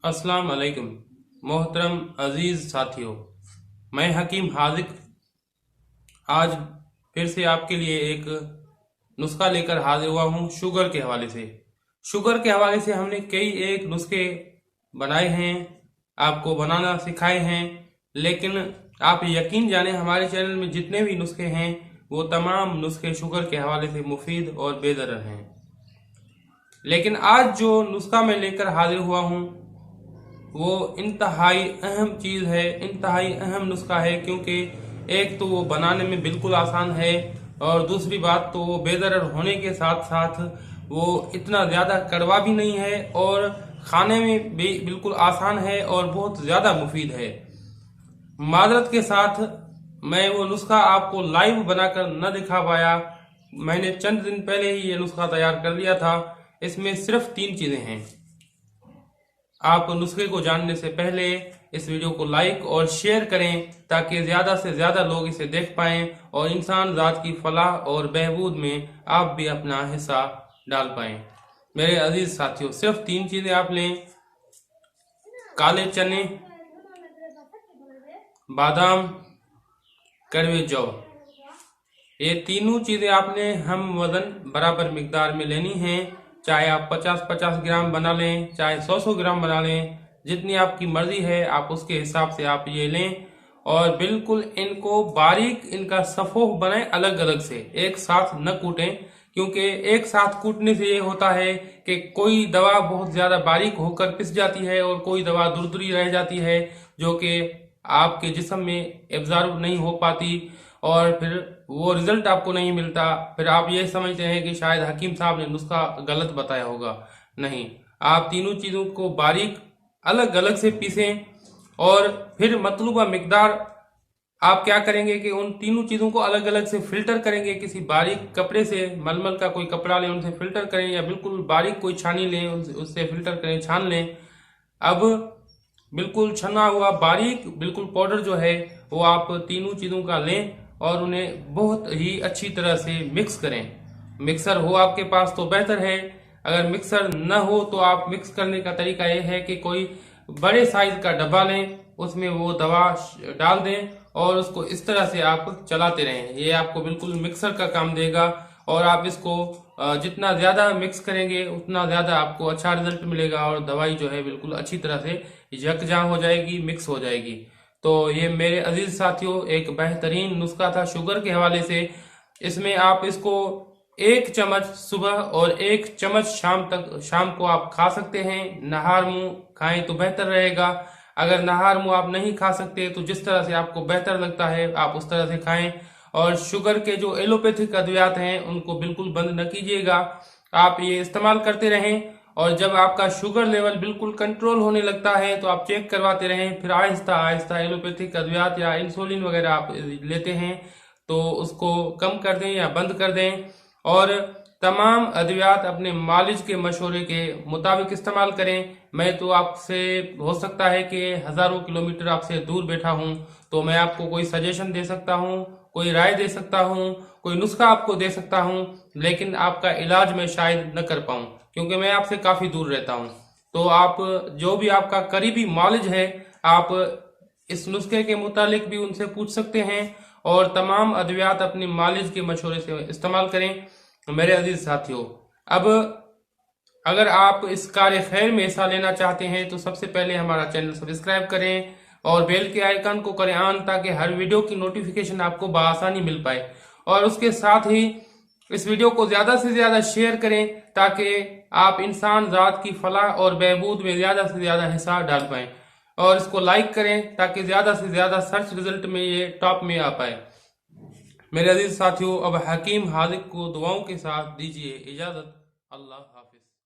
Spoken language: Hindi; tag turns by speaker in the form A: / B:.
A: अस्सलाम वालेकुम मोहतरम अजीज साथियों। मैं हकीम हाजिक आज फिर से आपके लिए एक नुस्खा लेकर हाजिर हुआ हूँ शुगर के हवाले से। शुगर के हवाले से हमने कई एक नुस्खे बनाए हैं, आपको बनाना सिखाए हैं, लेकिन आप यकीन जाने हमारे चैनल में जितने भी नुस्खे हैं वो तमाम नुस्खे शुगर के हवाले से मुफीद और बेदरर हैं। लेकिन आज जो नुस्खा मैं लेकर हाजिर हुआ हूँ वो इंतहाई अहम चीज़ है, इंतहाई अहम नुस्खा है, क्योंकि एक तो वो बनाने में बिल्कुल आसान है और दूसरी बात तो वो बेदरर होने के साथ साथ वो इतना ज़्यादा कड़वा भी नहीं है और खाने में भी बिल्कुल आसान है और बहुत ज़्यादा मुफीद है। माजरत के साथ मैं वो नुस्खा आपको लाइव बनाकर न दिखा पाया। मैंने चंद दिन पहले ही ये नुस्खा तैयार कर लिया था। इसमें सिर्फ 3 चीज़ें हैं। आप नुस्खे को जानने से पहले इस वीडियो को लाइक और शेयर करें ताकि ज्यादा से ज्यादा लोग इसे देख पाएं और इंसान जात की फलाह और बहबूद में आप भी अपना हिस्सा डाल पाएं। मेरे अजीज साथियों, सिर्फ 3 चीजें आप लें: काले चने, बादाम, कड़वे जौ। ये तीनों चीजें आपने हम वजन बराबर मिकदार में लेनी है। चाहे आप 50-50 ग्राम बना लें, चाहे 100-100 ग्राम बना लें, जितनी आपकी मर्जी है आप उसके हिसाब से आप ये लें और बिल्कुल इनको बारीक इनका सफोह बनाएं, अलग अलग से, एक साथ न कूटें, क्योंकि एक साथ कूटने से ये होता है कि कोई दवा बहुत ज्यादा बारीक होकर पिस जाती है और कोई दवा दुरदुरी रह जाती है जो कि आपके जिस्म में एब्जॉर्ब नहीं हो पाती और फिर वो रिजल्ट आपको नहीं मिलता। फिर आप ये समझते हैं कि शायद हकीम साहब ने नुस्खा गलत बताया होगा। नहीं, आप तीनों चीजों को बारीक अलग अलग से पीसें और फिर मतलूबा मिकदार आप क्या करेंगे कि उन तीनों चीजों को अलग अलग से फिल्टर करेंगे। किसी बारीक कपड़े से, मलमल का कोई कपड़ा लें, उनसे फिल्टर करें, या बिल्कुल बारीक कोई छानी लें, उससे फिल्टर करें, छान लें। अब बिल्कुल छना हुआ बारीक बिल्कुल पाउडर जो है वो आप तीनों चीजों का लें और उन्हें बहुत ही अच्छी तरह से मिक्स करें। मिक्सर हो आपके पास तो बेहतर है, अगर मिक्सर न हो तो आप मिक्स करने का तरीका यह है कि कोई बड़े साइज का डब्बा लें, उसमें वो दवा डाल दें और उसको इस तरह से आप चलाते रहें। ये आपको बिल्कुल मिक्सर का काम देगा और आप इसको जितना ज्यादा मिक्स करेंगे उतना ज्यादा आपको अच्छा रिजल्ट मिलेगा और दवाई जो है बिल्कुल अच्छी तरह से यकजां हो जाएगी, मिक्स हो जाएगी। तो ये मेरे अजीज साथियों एक बेहतरीन नुस्खा था शुगर के हवाले से। इसमें आप इसको 1 चम्मच सुबह और 1 चम्मच शाम को आप खा सकते हैं। नहार मुंह खाएं तो बेहतर रहेगा। अगर नहार मुंह आप नहीं खा सकते तो जिस तरह से आपको बेहतर लगता है आप उस तरह से खाएं। और शुगर के जो एलोपैथिक अद्वियात हैं उनको बिल्कुल बंद न कीजिएगा, आप ये इस्तेमाल करते रहें और जब आपका शुगर लेवल बिल्कुल कंट्रोल होने लगता है तो आप चेक करवाते रहें। फिर आहिस्ता आहिस्ता एलोपैथिक अद्वियात या इंसुलिन वगैरह आप लेते हैं तो उसको कम कर दें या बंद कर दें और तमाम अद्वियात अपने मालिज के मशवरे के मुताबिक इस्तेमाल करें। मैं तो आपसे हो सकता है कि हजारों किलोमीटर आपसे दूर बैठा हूं तो मैं आपको कोई सजेशन दे सकता हूं, कोई राय दे सकता हूं, कोई नुस्खा आपको दे सकता हूं, लेकिन आपका इलाज मैं शायद न कर पाऊं क्योंकि मैं आपसे काफी दूर रहता हूं। तो आप जो भी आपका करीबी मालिज है आप इस नुस्खे के मुतालिक भी उनसे पूछ सकते हैं और तमाम अद्वियात अपनी मालिज के मशवरे से इस्तेमाल करें। मेरे अजीज साथियों, अब अगर आप इस कार्य खैर में हिस्सा लेना चाहते हैं तो सबसे पहले हमारा चैनल सब्सक्राइब करें और बेल के आइकन को करें ऑन ताकि हर वीडियो की नोटिफिकेशन आपको बआसानी मिल पाए। और उसके साथ ही इस वीडियो को ज्यादा से ज्यादा शेयर करें ताकि आप इंसान जात की फलाह और बहबूद में ज्यादा से ज्यादा हिस्सा डाल पाएं। और इसको लाइक करें ताकि ज्यादा से ज्यादा सर्च रिजल्ट में ये टॉप में आ पाए। मेरे अजीज साथियों, अब हकीम हाजिक को दुआओं के साथ दीजिए इजाजत। अल्लाह हाफिज।